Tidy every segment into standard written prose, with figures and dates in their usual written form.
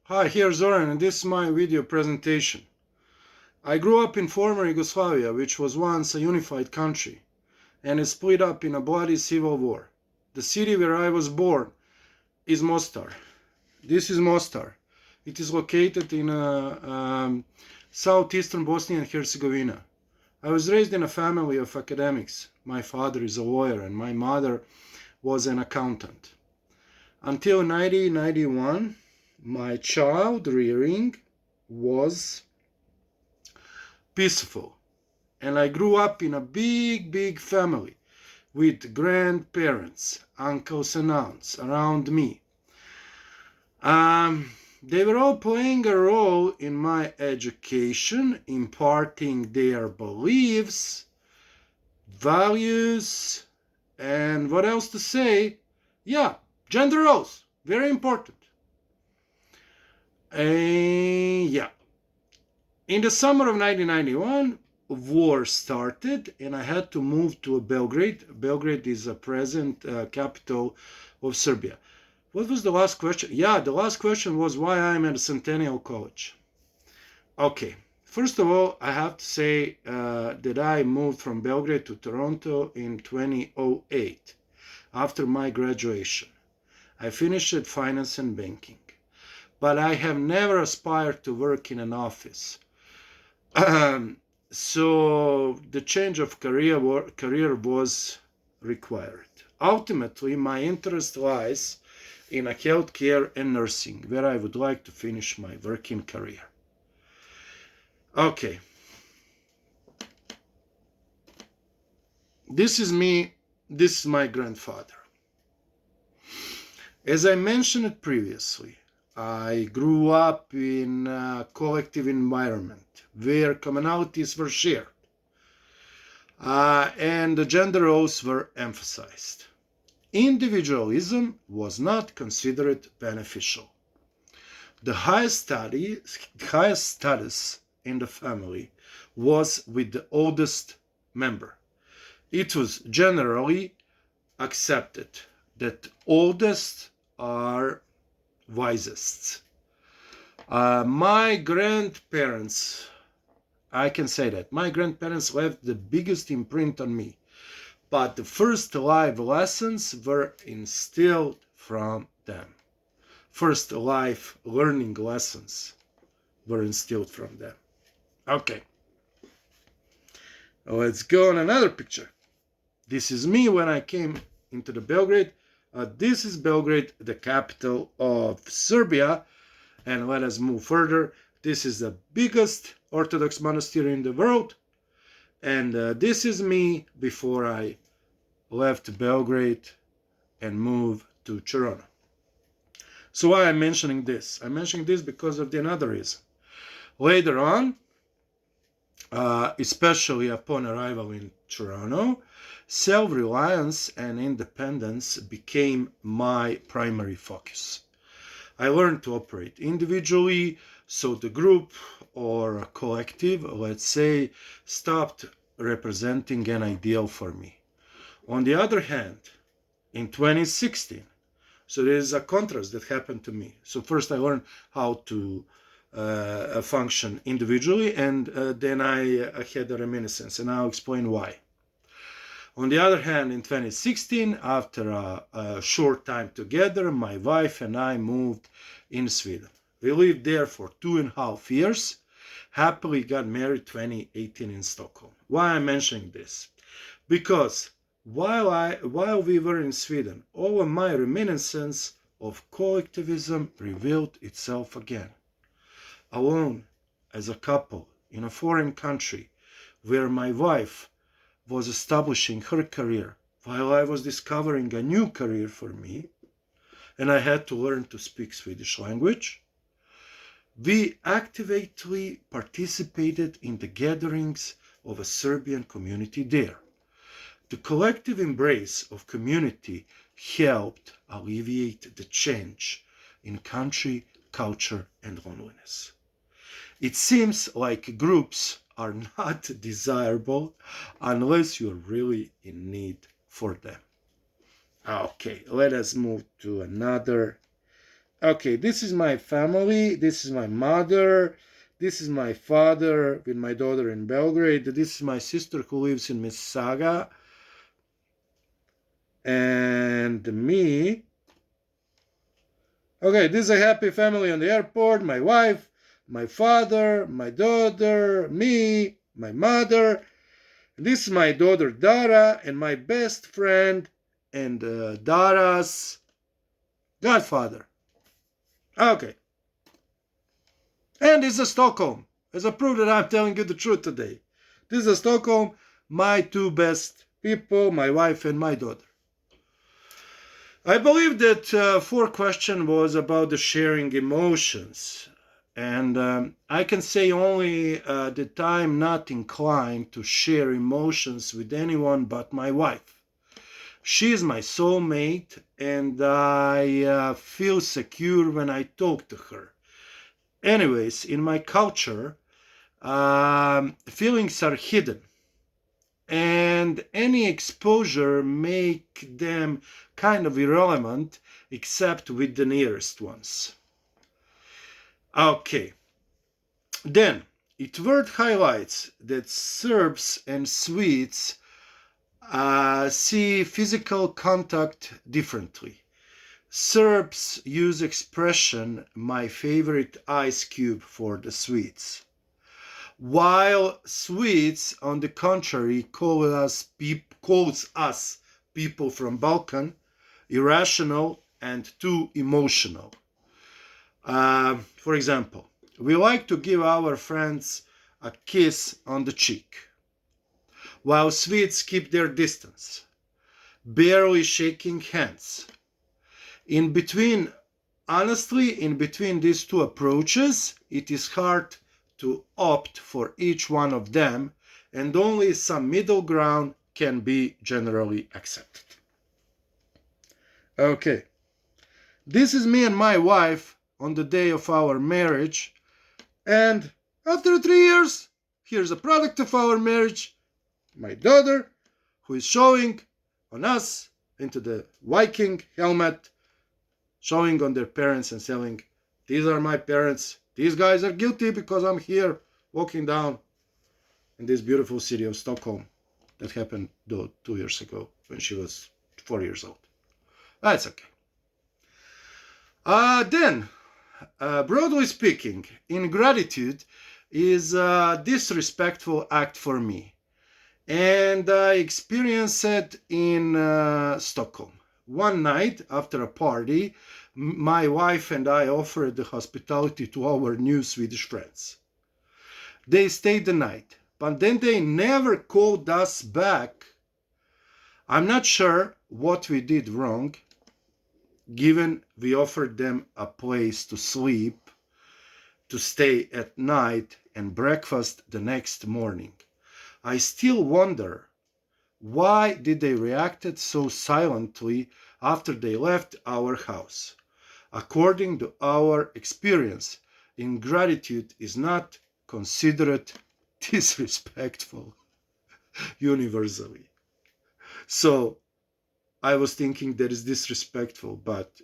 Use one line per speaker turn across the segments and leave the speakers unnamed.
Hi, here's Zoran and this is my video presentation. I grew up in former Yugoslavia, which was once a unified country, and is split up in a bloody civil war. The city where I was born is Mostar. This is Mostar. It is located in southeastern Bosnia and Herzegovina. I was raised in a family of academics. My father is a lawyer and my mother was an accountant. Until 1991, my child rearing was peaceful, and I grew up in a big family with grandparents, uncles and aunts around me. They were all playing a role in my education, imparting their beliefs, values, and what else to say? Yeah, gender roles, very important. Yeah. In the summer of 1991, war started and I had to move to Belgrade. Belgrade is a present capital of Serbia. What was the last question? Yeah, the last question was why I'm at Centennial College. Okay, first of all, I have to say that I moved from Belgrade to Toronto in 2008 after my graduation. I finished finance and banking, but I have never aspired to work in an office. So the change of career was required. Ultimately, my interest lies in healthcare and nursing, where I would like to finish my working career. Okay. This is me. This is my grandfather. As I mentioned previously, I grew up in a collective environment where commonalities were shared and the gender roles were emphasized. Individualism was not considered beneficial. The highest status in the family was with the oldest member. It was generally accepted that oldest are wisest. My grandparents, I can say that, my grandparents left the biggest imprint on me, but the first life lessons were instilled from them. First life learning lessons were instilled from them. Okay. Let's go on another picture. This is me when I came into the Belgrade. This is Belgrade, the capital of Serbia. And let us move further. This is the biggest Orthodox monastery in the world. And this is me before I left Belgrade and moved to Tirana. So why I'm mentioning this? I'm mentioning this because of another reason. Later on, especially upon arrival in Toronto, self-reliance and independence became my primary focus. I learned to operate individually, so the group or collective, let's say, stopped representing an ideal for me. On the other hand, in 2016, so there is a contrast that happened to me. So first I learned how to function individually, and then I had a reminiscence, and I'll explain why. On the other hand, in 2016, after a short time together, my wife and I moved in Sweden. We lived there for 2.5 years, happily got married 2018 in Stockholm. Why I'm mentioning this? Because while we were in Sweden, all of my reminiscence of collectivism revealed itself again. Alone, as a couple, in a foreign country, where my wife was establishing her career while I was discovering a new career for me, and I had to learn to speak Swedish language. We actively participated in the gatherings of a Serbian community there. The collective embrace of community helped alleviate the change in country, culture, and loneliness. It seems like groups are not desirable unless you're really in need for them. Okay, let us move to another Okay, this is my family. This is my mother. This is my father with my daughter in Belgrade. This is my sister who lives in Mississauga. And me. Okay, this is a happy family on the airport. My wife, my father, my daughter, me, my mother. This is my daughter Dara and my best friend and Dara's godfather. Okay. And this is Stockholm. As a proof that I'm telling you the truth today. This is Stockholm, my two best people, my wife and my daughter. I believe that fourth question was about the sharing emotions. And I can say only that I'm not inclined to share emotions with anyone but my wife. She is my soulmate, and I feel secure when I talk to her. Anyways, in my culture, feelings are hidden, and any exposure make them kind of irrelevant, except with the nearest ones. Okay, then it worth highlights that Serbs and Swedes see physical contact differently. Serbs use expression "my favorite ice cube" for the Swedes, while Swedes, on the contrary, calls us people from Balkan irrational and too emotional. For example, we like to give our friends a kiss on the cheek, while Swedes keep their distance, barely shaking hands. In between, honestly, in between these two approaches, it is hard to opt for each one of them, and only some middle ground can be generally accepted. Okay, this is me and my wife on the day of our marriage, and after 3 years, here's a product of our marriage, my daughter, who is showing on us into the Viking helmet, showing on their parents and saying, "These are my parents. These guys are guilty because I'm here walking down in this beautiful city of Stockholm." That happened though 2 years ago when she was 4 years old. That's okay. Then, broadly speaking, ingratitude is a disrespectful act for me. And I experienced it in Stockholm. One night after a party, my wife and I offered the hospitality to our new Swedish friends. They stayed the night, but then they never called us back. I'm not sure what we did wrong, given we offered them a place to sleep, to stay at night, and breakfast the next morning. I still wonder, why did they react so silently after they left our house? According to our experience, ingratitude is not considered disrespectful universally. So I was thinking that is disrespectful, but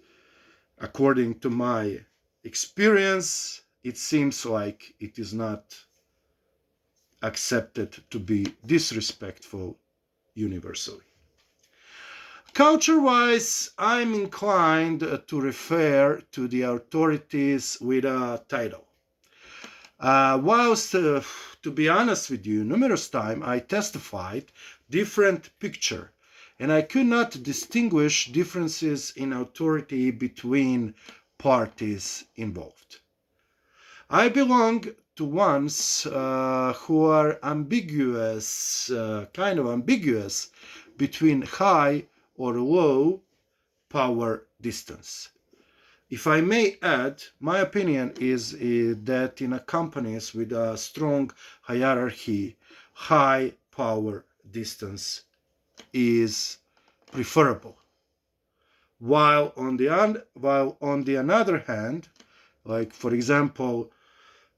according to my experience, it seems like it is not accepted to be disrespectful universally. Culture-wise, I'm inclined to refer to the authorities with a title. Whilst, to be honest with you, numerous times I testified different picture, and I could not distinguish differences in authority between parties involved. I belong to ones who are ambiguous, kind of ambiguous, between high or low power distance. If I may add, my opinion is that in companies with a strong hierarchy, high power distance is preferable. While on the other hand, like for example,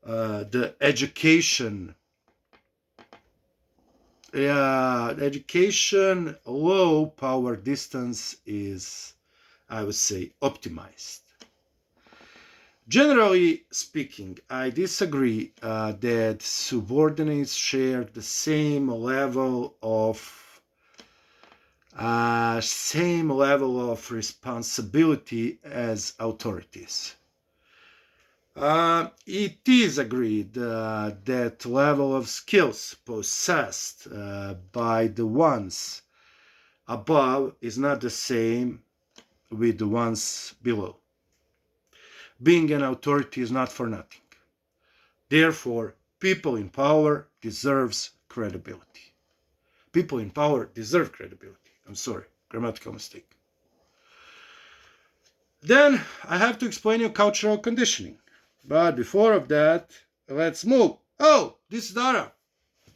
the education low power distance is, I would say, optimized. Generally speaking, I disagree that subordinates share the same level of responsibility as authorities. It is agreed that level of skills possessed by the ones above is not the same with the ones below. Being an authority is not for nothing. Therefore, people in power deserves credibility. People in power deserve credibility. I'm sorry, grammatical mistake. Then I have to explain you cultural conditioning. But before of that, let's move. Oh, this is Dara.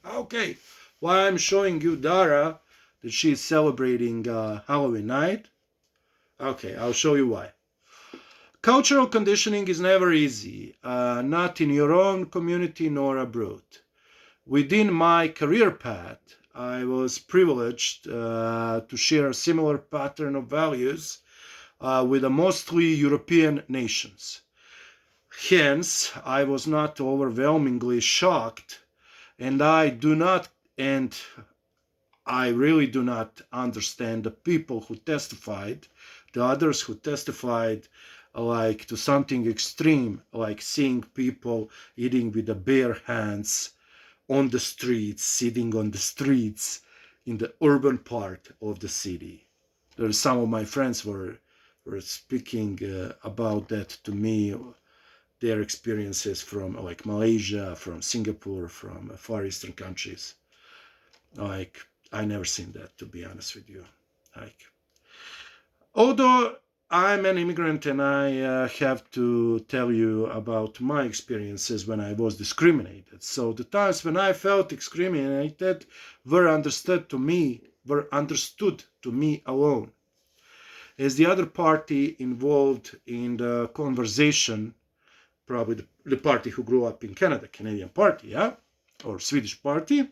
Okay, why I'm showing you Dara, that she's celebrating Halloween night. Okay, I'll show you why. Cultural conditioning is never easy, not in your own community nor abroad. Within my career path, I was privileged to share a similar pattern of values with mostly European nations. Hence, I was not overwhelmingly shocked, and I really do not understand the people who testified, the others who testified like to something extreme, like seeing people eating with the bare hands on the streets, sitting on the streets in the urban part of the city. Some of my friends were speaking about that to me, their experiences from like Malaysia, from Singapore, from Far Eastern countries. Like, I never seen that, to be honest with you. Like, although I'm an immigrant and I have to tell you about my experiences when I was discriminated. So the times when I felt discriminated were understood to me alone. As the other party involved in the conversation, probably the party who grew up in Canada, Canadian party, yeah, or Swedish party,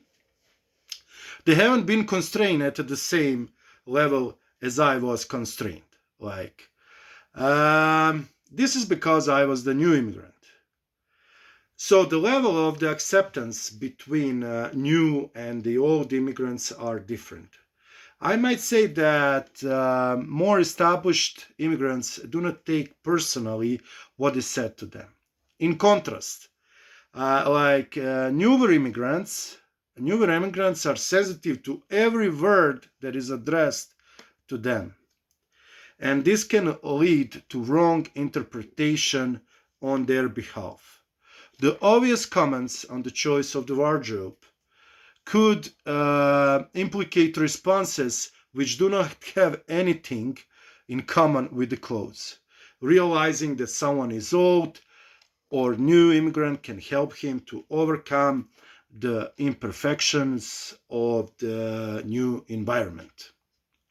they haven't been constrained at the same level as I was constrained. Like, this is because I was the new immigrant. So the level of the acceptance between new and the old immigrants are different. I might say that more established immigrants do not take personally what is said to them. In contrast, newer immigrants are sensitive to every word that is addressed to them. And this can lead to wrong interpretation on their behalf. The obvious comments on the choice of the wardrobe could implicate responses which do not have anything in common with the clothes. Realizing that someone is old or new immigrant can help him to overcome the imperfections of the new environment.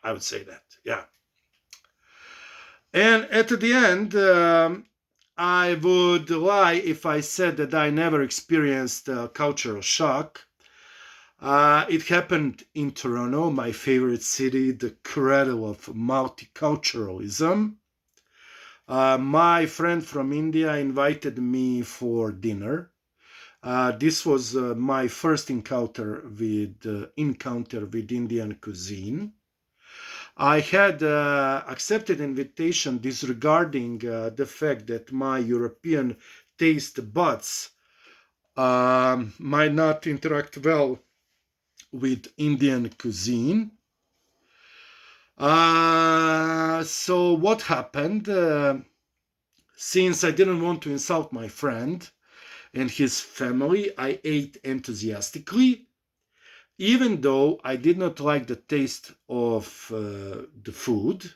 I would say that, yeah. And at the end, I would lie if I said that I never experienced cultural shock. It happened in Toronto, my favorite city, the cradle of multiculturalism. My friend from India invited me for dinner. This was my first encounter with Indian cuisine. I had accepted invitation disregarding the fact that my European taste buds might not interact well with Indian cuisine. So what happened? Since I didn't want to insult my friend and his family, I ate enthusiastically, even though I did not like the taste of the food.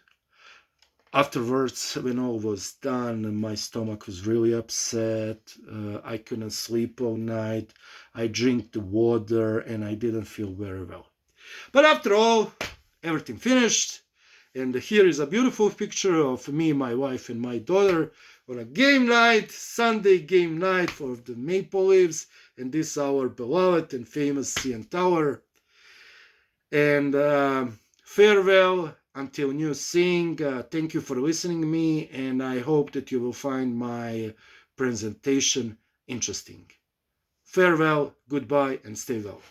Afterwards, when all was done, my stomach was really upset. I couldn't sleep all night. I drank the water and I didn't feel very well. But after all, everything finished. And here is a beautiful picture of me, my wife, and my daughter on a game night, Sunday game night for the Maple Leafs. And this is our beloved and famous CN Tower. And farewell Until new seeing, thank you for listening to me, and I hope that you will find my presentation interesting. Farewell, goodbye, and stay well.